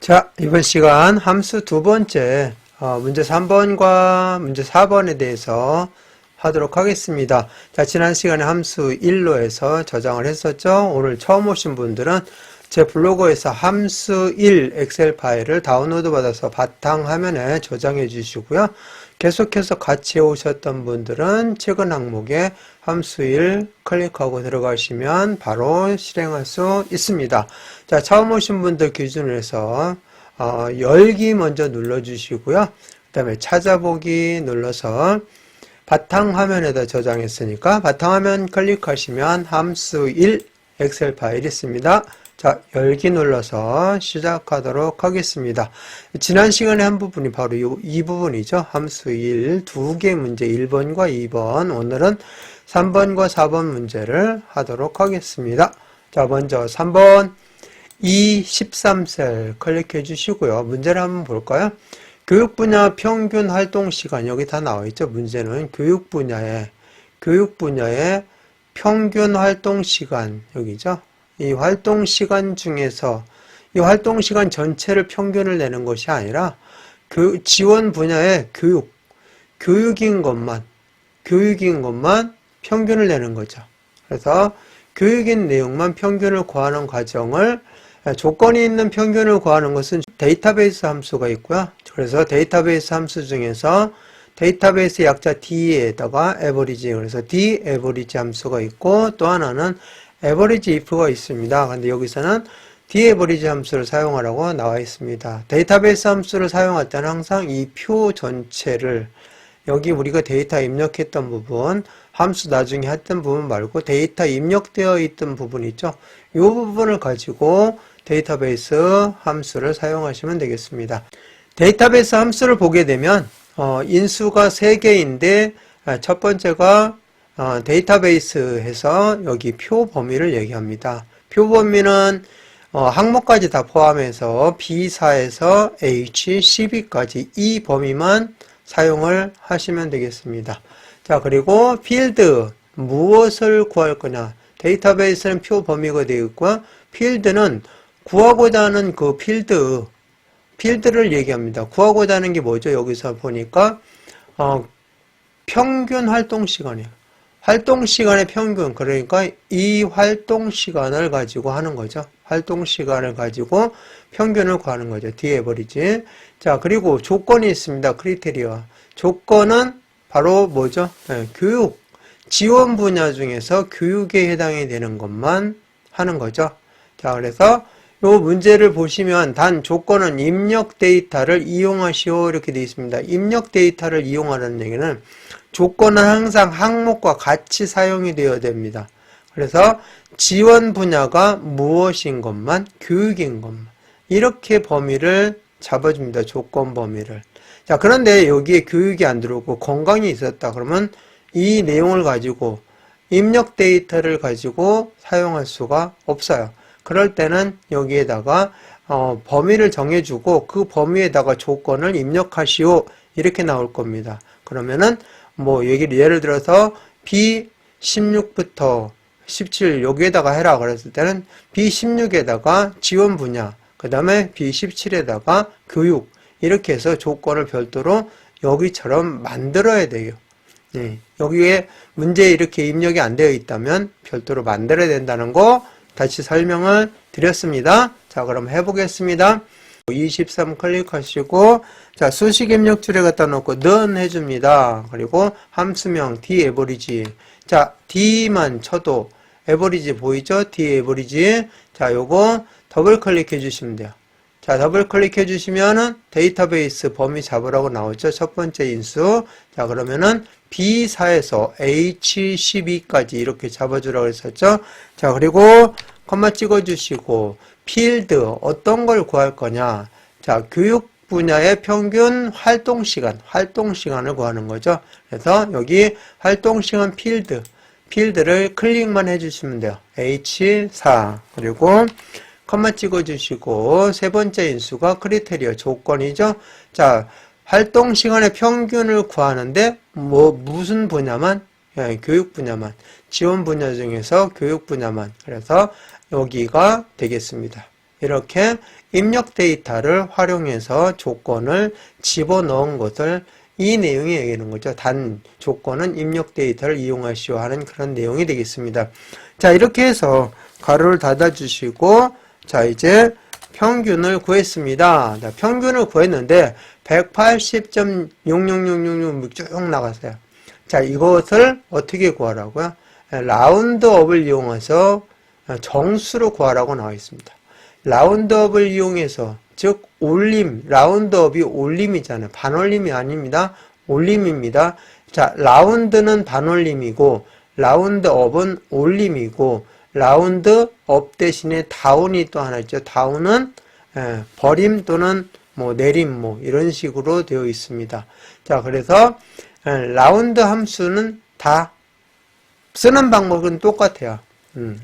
자, 이번 시간 함수 두 번째 문제 3번과 문제 4번에 대해서 하도록 하겠습니다. 자, 지난 시간에 함수 1로 해서 저장을 했었죠. 오늘 처음 오신 분들은 제 블로그에서 함수 1 엑셀 파일을 다운로드 받아서 바탕화면에 저장해 주시고요. 계속해서 같이 오셨던 분들은 최근 항목에 함수 1 클릭하고 들어가시면 바로 실행할 수 있습니다. 자, 처음 오신 분들 기준으로 해서 열기 먼저 눌러주시고요. 그 다음에 찾아보기 눌러서 바탕화면에다 저장했으니까 바탕화면 클릭하시면 함수 1 엑셀 파일이 있습니다. 자, 열기 눌러서 시작하도록 하겠습니다. 지난 시간에 한 부분이 바로 이 부분이죠. 함수 1 두 개 문제 1번과 2번, 오늘은 3번과 4번 문제를 하도록 하겠습니다. 자, 먼저 3번 E13셀 클릭해 주시고요. 문제를 한번 볼까요? 교육 분야 평균 활동 시간, 여기 다 나와 있죠. 문제는 교육 분야의 평균 활동 시간, 여기죠. 이 활동 시간 중에서 이 활동 시간 전체를 평균을 내는 것이 아니라 그 지원 분야의 교육인 것만 평균을 내는 거죠. 그래서 교육인 내용만 평균을 구하는 과정을, 조건이 있는 평균을 구하는 것은 데이터베이스 함수가 있고요. 그래서 데이터베이스 함수 중에서 데이터베이스 약자 D에다가 에버리지, 그래서 D 에버리지 함수가 있고, 또 하나는 에버리지 if가 있습니다. 근데 여기서는 D 에버리지 함수를 사용하라고 나와 있습니다. 데이터베이스 함수를 사용할 때는 항상 이 표 전체를, 여기 우리가 데이터 입력했던 부분, 함수 나중에 했던 부분 말고 데이터 입력되어 있던 부분 있죠. 이 부분을 가지고 데이터베이스 함수를 사용하시면 되겠습니다. 데이터베이스 함수를 보게 되면 인수가 3개인데 첫 번째가 데이터베이스에서 여기 표 범위를 얘기합니다. 표 범위는 항목까지 다 포함해서 B4에서 H, 12까지 이 범위만 사용을 하시면 되겠습니다. 자, 그리고 필드, 무엇을 구할 거냐. 데이터베이스는 표 범위가 되어 있고, 필드는 구하고자 하는 그 필드를 얘기합니다. 구하고자 하는 게 뭐죠? 여기서 보니까 평균 활동 시간이에요. 활동 시간의 평균, 그러니까 이 활동 시간을 가지고 하는 거죠. 활동 시간을 가지고 평균을 구하는 거죠. D 에버리지. 자, 그리고 조건이 있습니다. 크리테리아. 조건은 바로 뭐죠? 네, 교육. 지원 분야 중에서 교육에 해당이 되는 것만 하는 거죠. 자, 그래서 이 문제를 보시면 단 조건은 입력 데이터를 이용하시오 이렇게 되어 있습니다. 입력 데이터를 이용하라는 얘기는 조건은 항상 항목과 같이 사용이 되어야 됩니다. 그래서 지원 분야가 무엇인 것만, 교육인 것만, 이렇게 범위를 잡아줍니다. 조건 범위를. 자, 그런데 여기에 교육이 안 들어오고 건강이 있었다 그러면 이 내용을 가지고 입력 데이터를 가지고 사용할 수가 없어요. 그럴 때는 여기에다가 범위를 정해주고 그 범위에다가 조건을 입력하시오 이렇게 나올 겁니다. 그러면은 뭐 예를 들어서 B16부터 17 여기에다가 해라 그랬을 때는 B16에다가 지원 분야, 그 다음에 B17에다가 교육, 이렇게 해서 조건을 별도로 여기처럼 만들어야 돼요. 네, 여기에 문제에 이렇게 입력이 안 되어 있다면 별도로 만들어야 된다는 거 다시 설명을 드렸습니다. 자, 그럼 해보겠습니다. 23 클릭하시고, 자, 수식 입력줄에 갖다 놓고 none 해줍니다. 그리고 함수명 D 에버리지. 자, D만 쳐도 에버리지 보이죠? D 에버리지. 자, 요거 더블 클릭해 주시면 돼요. 자, 더블 클릭해 주시면은 데이터베이스 범위 잡으라고 나오죠. 첫 번째 인수. 자, 그러면은 B4에서 H12까지 이렇게 잡아주라고 했었죠. 자, 그리고 컴마 찍어주시고, 필드, 어떤 걸 구할 거냐. 자, 교육 분야의 평균 활동 시간을 구하는 거죠. 그래서 여기 활동 시간 필드를 클릭만 해주시면 돼요. H4. 그리고 컴마 찍어주시고, 세 번째 인수가 크리테리아, 조건이죠. 자, 활동 시간의 평균을 구하는데, 무슨 분야만? 교육 분야만. 지원 분야 중에서 교육 분야만. 그래서 여기가 되겠습니다. 이렇게 입력 데이터를 활용해서 조건을 집어넣은 것을 이 내용이 얘기하는 거죠. 단 조건은 입력 데이터를 이용하시오 하는 그런 내용이 되겠습니다. 자, 이렇게 해서 가로를 닫아주시고, 자, 이제 평균을 구했습니다. 자, 평균을 구했는데 180.00066 쭉 나갔어요. 자, 이것을 어떻게 구하라고요? 라운드업을 이용해서 정수로 구하라고 나와 있습니다. 라운드업을 이용해서, 즉 올림, 라운드업이 올림이잖아요. 반올림이 아닙니다. 올림입니다. 자, 라운드는 반올림이고 라운드업은 올림이고, 라운드업 대신에 다운이 또 하나 있죠. 다운은 버림 또는 뭐 내림 뭐 이런 식으로 되어 있습니다. 자, 그래서 라운드 함수는 다 쓰는 방법은 똑같아요.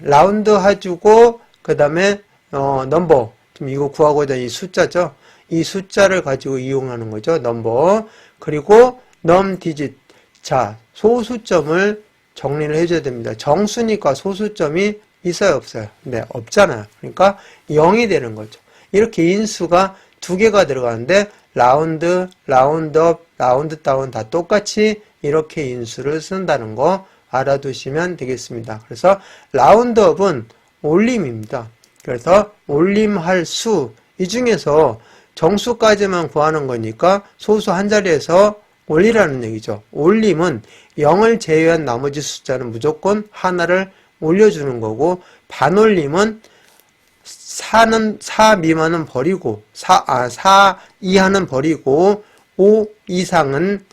라운드 해주고 그 다음에 넘버, 지금 이거 구하고자 이 숫자죠. 이 숫자를 가지고 이용하는 거죠. 넘버. 그리고 넘 디짓. 자, 소수점을 정리를 해줘야 됩니다. 정수니까 소수점이 있어요, 없어요? 네, 없잖아요. 그러니까 0이 되는 거죠. 이렇게 인수가 두 개가 들어가는데 라운드, 라운드업, 라운드 다운 다 똑같이 이렇게 인수를 쓴다는 거 알아두시면 되겠습니다. 그래서 라운드업은 올림입니다. 그래서 올림할 수, 이 중에서 정수까지만 구하는 거니까 소수 한 자리에서 올리라는 얘기죠. 올림은 0을 제외한 나머지 숫자는 무조건 하나를 올려주는 거고, 반올림은 4 미만은 버리고, 4 이하는 버리고 5 이상은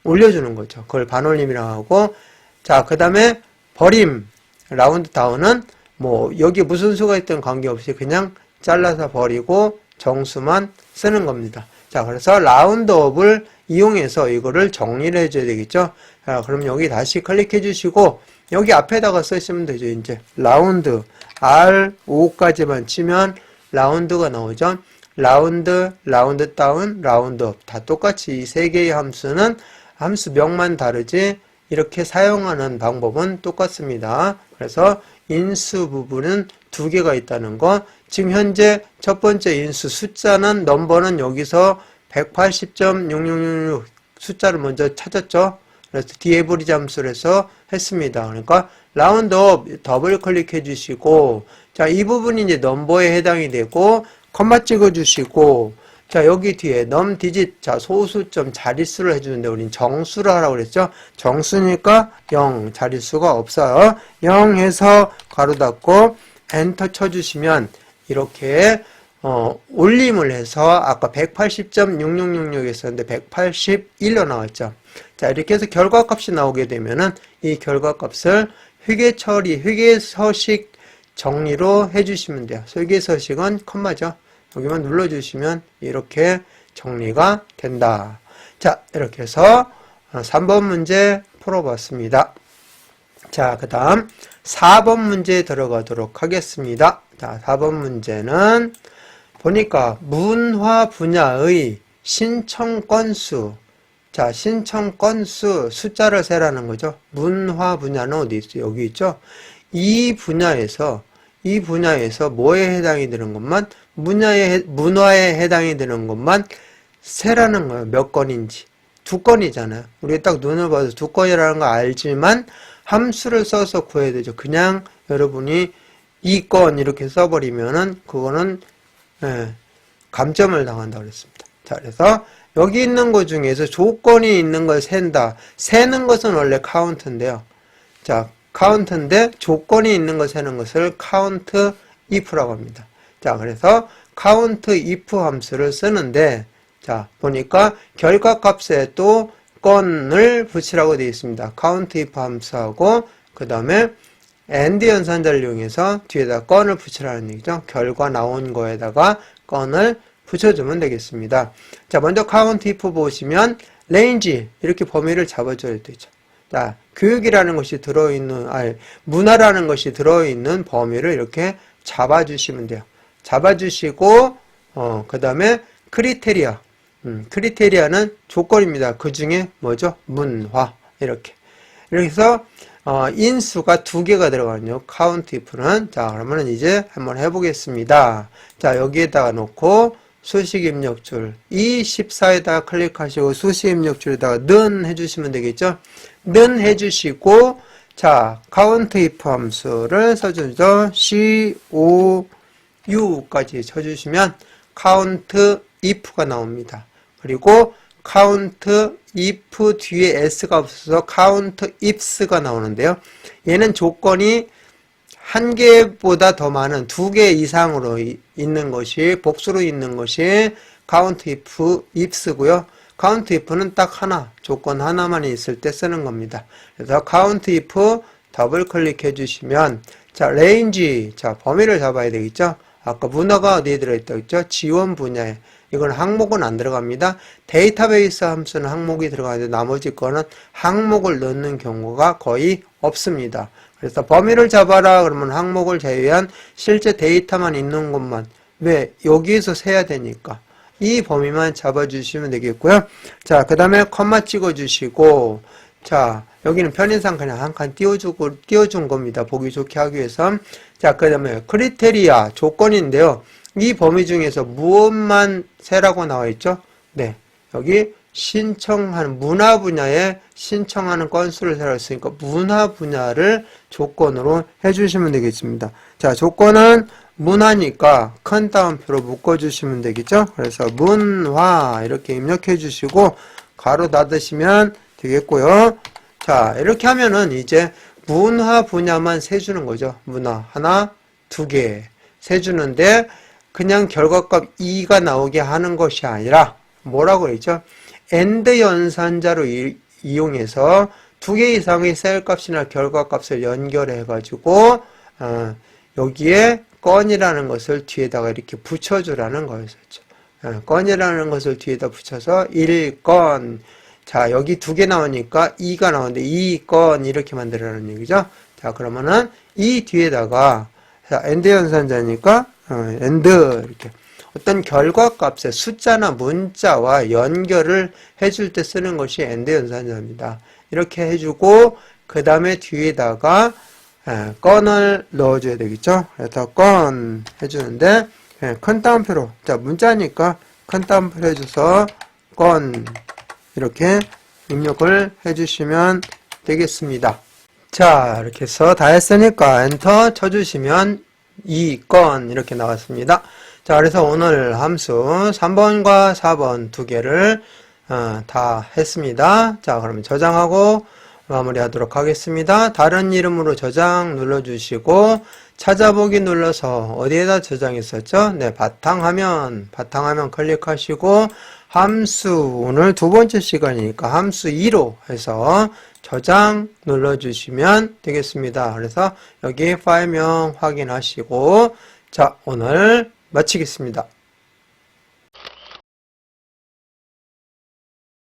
올려주는 거죠. 그걸 반올림이라고 하고, 자, 그 다음에 버림, 라운드 다운은 뭐 여기 무슨 수가 있든 관계없이 그냥 잘라서 버리고 정수만 쓰는 겁니다. 자, 그래서 라운드업을 이용해서 이거를 정리를 해줘야 되겠죠. 자, 그럼 여기 다시 클릭해 주시고 여기 앞에다가 쓰시면 되죠. 이제 라운드 R5까지만 치면 라운드가 나오죠. 라운드, 라운드 다운, 라운드업 다 똑같이 이 세 개의 함수는 함수명만 다르지 이렇게 사용하는 방법은 똑같습니다. 그래서 인수 부분은 두 개가 있다는 거. 지금 현재 첫 번째 인수 숫자는 넘버는 여기서 180.6666 숫자를 먼저 찾았죠. 그래서 디에버리지 함수를 해서 했습니다. 그러니까 라운드업 더블 클릭해 주시고, 자, 이 부분이 이제 넘버에 해당이 되고 컴마 찍어 주시고, 자, 여기 뒤에 넘 디짓, 자, 소수점 자릿수를 해주는데 우린 정수를 하라고 그랬죠. 정수니까 0, 자릿수가 없어요. 0 해서 가로 닫고 엔터 쳐주시면 이렇게 올림을 해서 아까 180.6666 했었는데 181로 나왔죠. 자, 이렇게 해서 결과값이 나오게 되면은 이 결과값을 회계 처리, 회계 서식 정리로 해주시면 돼요. 회계 서식은 컴마죠. 여기만 눌러주시면 이렇게 정리가 된다. 자, 이렇게 해서 3번 문제 풀어봤습니다. 자, 그 다음 4번 문제 들어가도록 하겠습니다. 자, 4번 문제는 보니까 문화 분야의 신청 건수. 자, 신청 건수 숫자를 세라는 거죠. 문화 분야는 어디 있어요? 여기 있죠. 이 분야에서 뭐에 해당이 되는 것만, 문화에 해당이 되는 것만 세라는 거예요. 몇 건인지. 2건이잖아요. 우리 딱 눈을 봐서 2건이라는 거 알지만 함수를 써서 구해야 되죠. 그냥 여러분이 2건 이렇게 써버리면은 그거는 감점을 당한다고 그랬습니다. 자, 그래서 여기 있는 것 중에서 조건이 있는 걸 센다. 세는 것은 원래 카운트인데요. 자, 카운트인데 조건이 있는 걸 세는 것을 count if라고 합니다. 자, 그래서 count if 함수를 쓰는데, 자, 보니까 결과값에 또 건을 붙이라고 되어 있습니다. count if 함수하고 그 다음에 and 연산자를 이용해서 뒤에다 건을 붙이라는 얘기죠. 결과 나온 거에다가 건을 붙여주면 되겠습니다. 자, 먼저 count if 보시면 range 이렇게 범위를 잡아줘야 되죠. 자, 교육이라는 것이 들어있는, 문화라는 것이 들어있는 범위를 이렇게 잡아주시면 돼요. 잡아주시고, 그 다음에 크리테리아. 크리테리아는 조건입니다. 그 중에 뭐죠? 문화. 이렇게. 이렇게 해서, 인수가 두 개가 들어가거든요. count if는. 자, 그러면 이제 한번 해보겠습니다. 자, 여기에다가 놓고 수식 입력줄 이 14에다가 클릭하시고 수식 입력줄에다가 는 해주시면 되겠죠. 는 해주시고 자, count if 함수를 써주죠. cou까지 쳐주시면 count if가 나옵니다. 그리고 count if 뒤에 s가 없어서 count ifs가 나오는데요. 얘는 조건이 한 개보다 더 많은 두 개 이상으로 있는 것이 복수로 있는 것이 count if ifs고요. count if는 딱 하나, 조건 하나만 있을 때 쓰는 겁니다. 그래서 count if 더블 클릭해 주시면 자, range, 자, 범위를 잡아야 되겠죠. 아까 문화가 어디에 들어있다고 했죠? 지원 분야에. 이건 항목은 안 들어갑니다. 데이터베이스 함수는 항목이 들어가는데 나머지 거는 항목을 넣는 경우가 거의 없습니다. 그래서 범위를 잡아라 그러면 항목을 제외한 실제 데이터만 있는 것만. 왜? 여기에서 세야 되니까. 이 범위만 잡아주시면 되겠고요. 자, 그 다음에 컴마 찍어주시고, 자, 여기는 편의상 그냥 한 칸 띄워준 겁니다. 보기 좋게 하기 위해서. 자, 그 다음에 크리테리아, 조건인데요. 이 범위 중에서 무엇만 세라고 나와 있죠? 네. 여기 신청하는, 문화 분야에 신청하는 건수를 세라고 했으니까 문화 분야를 조건으로 해주시면 되겠습니다. 자, 조건은 문화니까 큰 따옴표로 묶어주시면 되겠죠? 그래서 문화 이렇게 입력해 주시고 가로 닫으시면 되겠고요. 자, 이렇게 하면은 이제 문화 분야만 세주는 거죠. 문화 하나, 두 개 세주는데 그냥 결과값 2가 나오게 하는 것이 아니라 뭐라고 했죠? AND 연산자로 이용해서 두 개 이상의 셀 값이나 결과 값을 연결해 가지고 여기에 건이라는 것을 뒤에다가 이렇게 붙여주라는 거였었죠. 건이라는 것을 뒤에다 붙여서 1건. 자, 여기 두 개 나오니까 2가 나오는데 2건 이렇게 만들라는 얘기죠. 자, 그러면은 이 뒤에다가 자, AND 연산자니까 AND 이렇게 어떤 결과값의 숫자나 문자와 연결을 해줄 때 쓰는 것이 AND 연산자입니다. 이렇게 해주고 그 다음에 뒤에다가 건을 넣어줘야 되겠죠. 그래서 건 해주는데 큰 따옴표로, 자, 문자니까 큰 따옴표로 해줘서 건 이렇게 입력을 해주시면 되겠습니다. 자, 이렇게 해서 다 했으니까 엔터 쳐주시면 2건 이렇게 나왔습니다. 자, 그래서 오늘 함수 3번과 4번 두 개를 다 했습니다. 자, 그러면 저장하고 마무리하도록 하겠습니다. 다른 이름으로 저장 눌러주시고 찾아보기 눌러서 어디에다 저장했었죠? 네, 바탕화면 클릭하시고 함수, 오늘 두 번째 시간이니까 함수 2로 해서 저장 눌러주시면 되겠습니다. 그래서 여기 파일명 확인하시고 자, 오늘 마치겠습니다.